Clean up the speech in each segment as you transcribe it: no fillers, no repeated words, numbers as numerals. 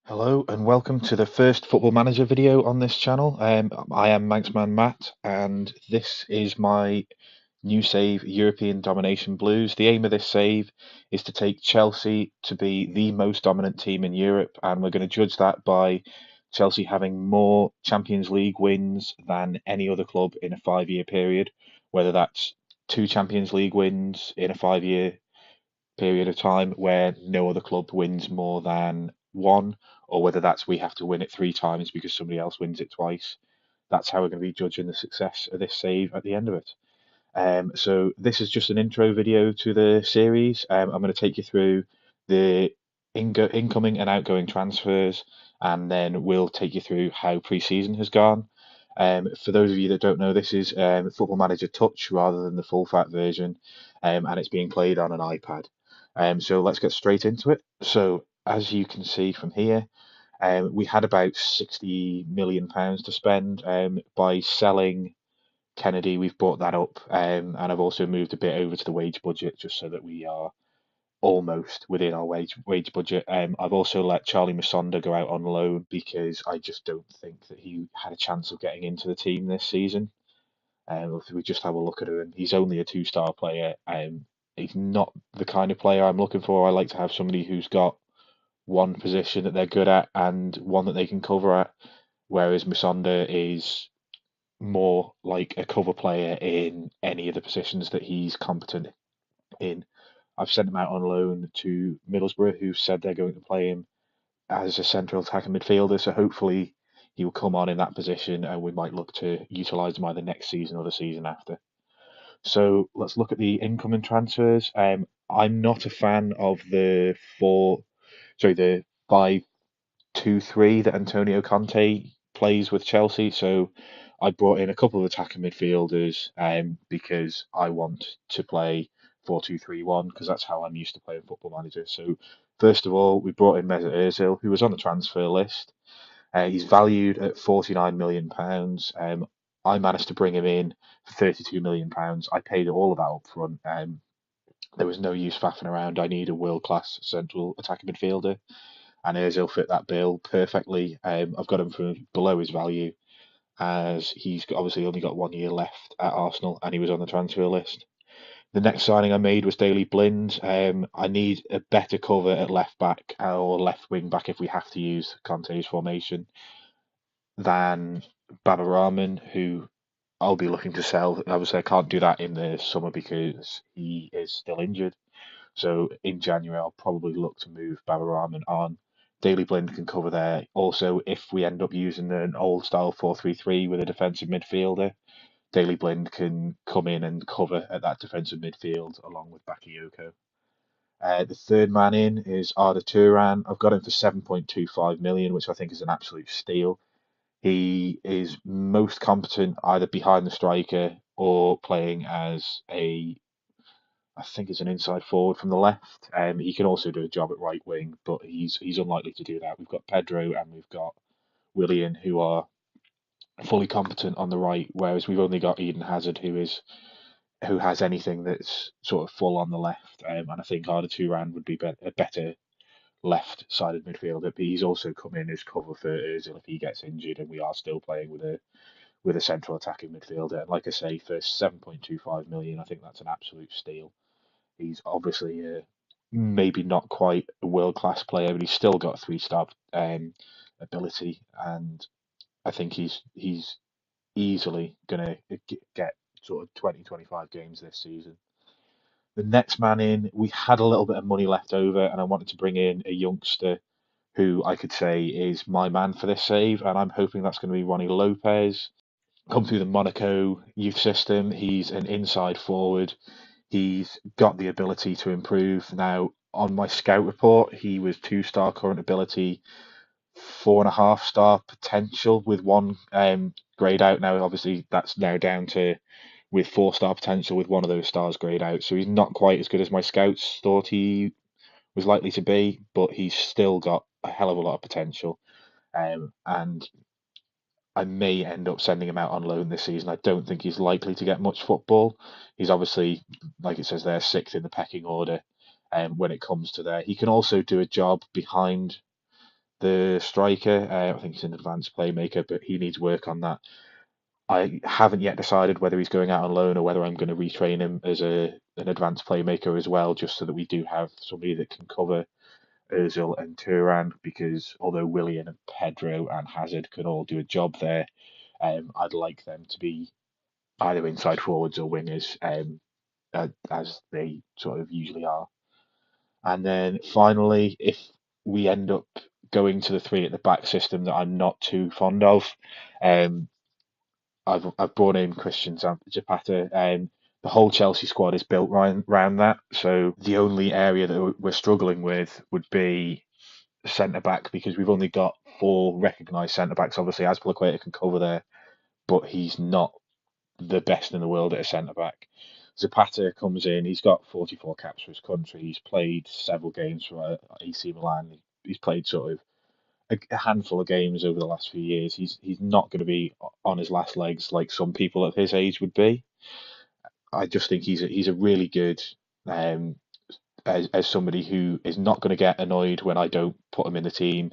Hello and welcome to the first Football Manager video on this channel. I am Manxman Matt, and this is my new save, European Domination Blues. The aim of this save is to take Chelsea to be the most dominant team in Europe, and we're going to judge that by Chelsea having more Champions League wins than any other club in a 5-year period, whether that's two Champions League wins in a 5-year period of time where no other club wins more than one, or whether that's we have to win it 3 times because somebody else wins it twice. That's how we're going to be judging the success of this save at the end of it. So this is just an intro video to the series. I'm going to take you through the incoming and outgoing transfers, and then we'll take you through how pre-season has gone. For those of you that don't know, this is Football Manager Touch rather than the full fat version, and it's being played on an iPad. So let's get straight into it. So as you can see from here, we had about £60 million to spend by selling Kennedy. We've brought that up, and I've also moved a bit over to the wage budget just so that we are almost within our wage budget. I've also let Charlie Musonda go out on loan because I just don't think that he had a chance of getting into the team this season. If we just have a look at him, he's only a two-star player. He's not the kind of player I'm looking for. I like to have somebody who's got one position that they're good at and one that they can cover at, whereas Musonda is more like a cover player in any of the positions that he's competent in. I've sent him out on loan to Middlesbrough, who said they're going to play him as a central attacking midfielder. So hopefully he will come on in that position, and we might look to utilise him either next season or the season after. So let's look at the incoming transfers. I'm not a fan of the 5-2-3 that Antonio Conte plays with Chelsea. So I brought in a couple of attacking midfielders because I want to play 4-2-3-1 because that's how I'm used to playing Football Manager. So first of all, we brought in Mesut Ozil, who was on the transfer list. He's valued at £49 million. I managed to bring him in for £32 million. I paid all of that up front. There was no use faffing around. I need a world class central attacking midfielder, and Ozil fit that bill perfectly. I've got him for below his value as obviously only got 1 year left at Arsenal and he was on the transfer list. The next signing I made was Daley Blind. I need a better cover at left back or left wing back if we have to use Conte's formation than Baba Rahman, who I'll be looking to sell. Obviously, I can't do that in the summer because he is still injured. So in January, I'll probably look to move Baba Rahman on. Daley Blind can cover there. Also, if we end up using an old style 4-3-3 with a defensive midfielder, Daley Blind can come in and cover at that defensive midfield along with Bakayoko. The third man in is Arda Turan. I've got him for 7.25 million, which I think is an absolute steal. He is most competent either behind the striker or playing as I think it's an inside forward from the left. He can also do a job at right wing, but he's unlikely to do that. We've got Pedro and we've got Willian who are fully competent on the right, whereas we've only got Eden Hazard who has anything that's sort of full on the left. And I think Arda Turan would be a better left-sided midfielder, but he's also come in as cover for Özil if he gets injured, and we are still playing with a central attacking midfielder. And like I say, for 7.25 million, I think that's an absolute steal. He's obviously maybe not quite a world class player, but he's still got 3-star ability, and I think he's easily going to get sort of 20-25 games this season. The next man in, we had a little bit of money left over, and I wanted to bring in a youngster who I could say is my man for this save, and I'm hoping that's going to be Ronnie Lopez. Come through the Monaco youth system. He's an inside forward. He's got the ability to improve. Now, on my scout report, he was 2-star current ability, 4.5-star potential with one grade out. Now, obviously, that's now down to with 4-star potential with one of those stars grayed out. So he's not quite as good as my scouts thought he was likely to be, but he's still got a hell of a lot of potential. And I may end up sending him out on loan this season. I don't think he's likely to get much football. He's obviously, like it says there, sixth in the pecking order when it comes to there. He can also do a job behind the striker. I think he's an advanced playmaker, but he needs work on that. I haven't yet decided whether he's going out on loan or whether I'm going to retrain him as an advanced playmaker as well, just so that we do have somebody that can cover Özil and Turan. Because although Willian and Pedro and Hazard can all do a job there, I'd like them to be either inside forwards or wingers, as they sort of usually are. And then finally, if we end up going to the three at the back system that I'm not too fond of, um, I've brought in Christian Zapata. The whole Chelsea squad is built around that. So the only area that we're struggling with would be centre back, because we've only got four recognised centre backs. Obviously, Azpilicueta can cover there, but he's not the best in the world at a centre back. Zapata comes in. He's got 44 caps for his country. He's played several games for AC Milan. He's played sort of a handful of games over the last few years. He's not going to be on his last legs like some people at his age would be. I just think he's a really good, um, as somebody who is not going to get annoyed when I don't put him in the team.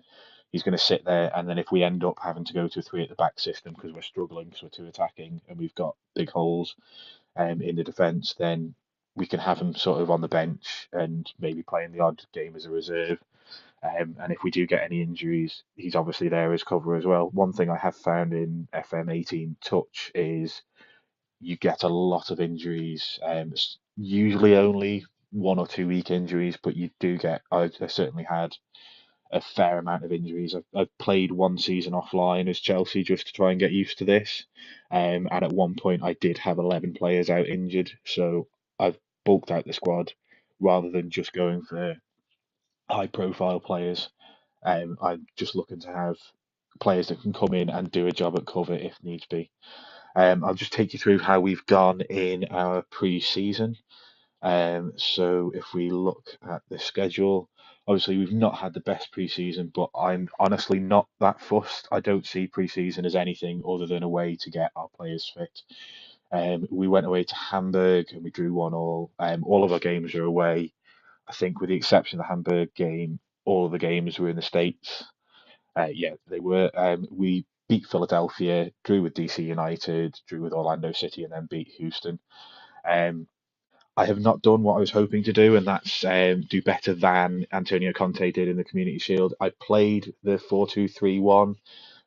He's going to sit there, and then if we end up having to go to a three at the back system because we're struggling because we're too attacking and we've got big holes in the defence, then we can have him sort of on the bench and maybe playing the odd game as a reserve. And if we do get any injuries, he's obviously there as cover as well. One thing I have found in FM18 Touch is you get a lot of injuries. It's usually only 1 or 2 week injuries, but you do get. I certainly had a fair amount of injuries. I've played one season offline as Chelsea just to try and get used to this. And at one point, I did have 11 players out injured. So I've bulked out the squad rather than just going for high profile players. I'm just looking to have players that can come in and do a job at cover if needs be. I'll just take you through how we've gone in our pre-season. So if we look at the schedule, obviously we've not had the best pre-season, but I'm honestly not that fussed. I don't see pre-season as anything other than a way to get our players fit. We went away to Hamburg and we drew 1-1. All of our games are away. I think with the exception of the Hamburg game, all of the games were in the States. Yeah, they were. We beat Philadelphia, drew with DC United, drew with Orlando City, and then beat Houston. Um, I have not done what I was hoping to do, and that's do better than Antonio Conte did in the Community Shield. I played the 4-2-3-1,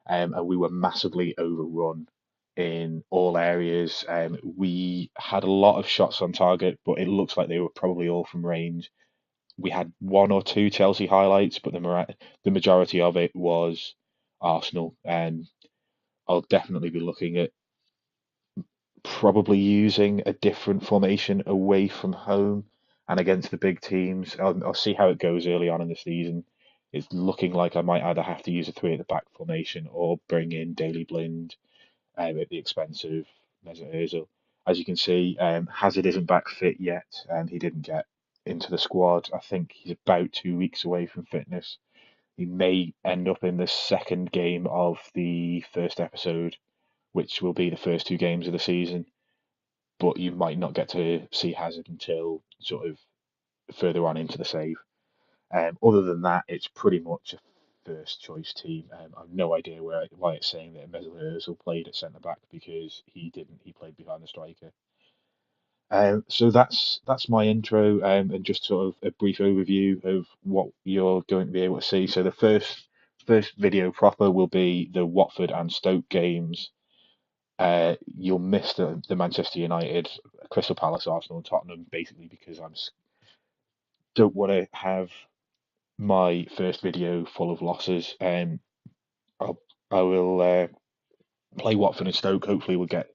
and we were massively overrun in all areas. We had a lot of shots on target, but it looks like they were probably all from range. We had 1 or 2 Chelsea highlights, but the majority of it was Arsenal. And I'll definitely be looking at probably using a different formation away from home and against the big teams. I'll see how it goes early on in the season. It's looking like I might either have to use a three at the back formation or bring in Daily Blind at the expense of Mesut Ozil. As you can see, Hazard isn't back fit yet, and he didn't get into the squad. I think he's about 2 weeks away from fitness. He may end up in the second game of the first episode, which will be the first 2 games of the season. But you might not get to see Hazard until sort of further on into the save. Other than that, it's pretty much a first choice team. I've no idea why it's saying that Mesut Ozil played at centre back, because he didn't. He played behind the striker. So that's my intro, and just sort of a brief overview of what you're going to be able to see. So the first video proper will be the Watford and Stoke games. You'll miss the Manchester United, Crystal Palace, Arsenal, and Tottenham, basically because don't want to have my first video full of losses. I'll, I will play Watford and Stoke. Hopefully, we'll get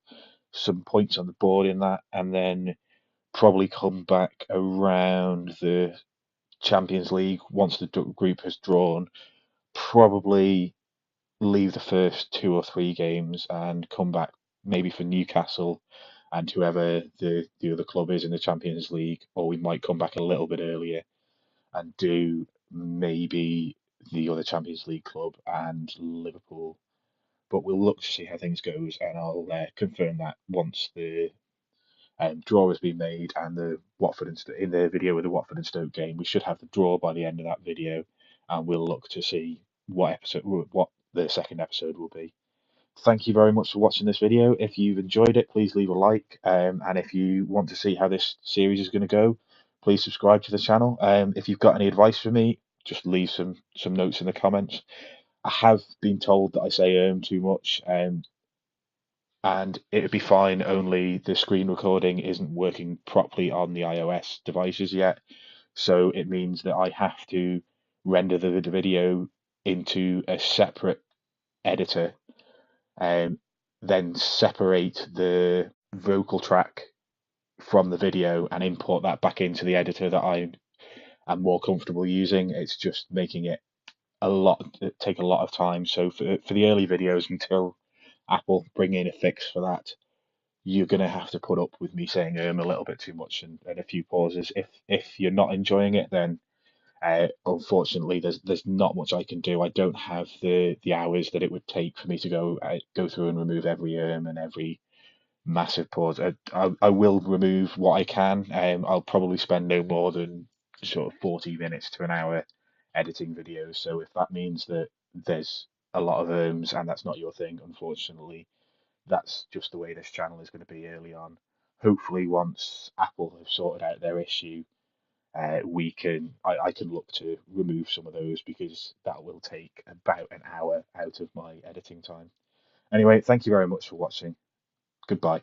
some points on the board in that, and then probably come back around the Champions League once the group has drawn. Probably leave the first 2 or 3 games and come back maybe for Newcastle and whoever the other club is in the Champions League, or we might come back a little bit earlier and do maybe the other Champions League club and Liverpool. But we'll look to see how things goes, and I'll confirm that once the draw has been made and the Watford in the video with the Watford and Stoke game. We should have the draw by the end of that video, and we'll look to see what the second episode will be. Thank you very much for watching this video. If you've enjoyed it, please leave a like. And if you want to see how this series is going to go, please subscribe to the channel. If you've got any advice for me, just leave some notes in the comments. I have been told that I say too much, and it would be fine, only the screen recording isn't working properly on the iOS devices yet. So it means that I have to render the video into a separate editor, and then separate the vocal track from the video and import that back into the editor that I am more comfortable using. It's just making it take a lot of time. So for the early videos, until Apple bring in a fix for that, you're gonna have to put up with me saying a little bit too much, and a few pauses. If you're not enjoying it, then unfortunately there's not much I can do. I don't have the hours that it would take for me to go through and remove every and every massive pause. I will remove what I can. I'll probably spend no more than sort of 40 minutes to an hour editing videos. So if that means that there's a lot of and that's not your thing, unfortunately, that's just the way this channel is going to be early on. Hopefully, once Apple have sorted out their issue, I can look to remove some of those, because that will take about an hour out of my editing time. Anyway, thank you very much for watching. Goodbye.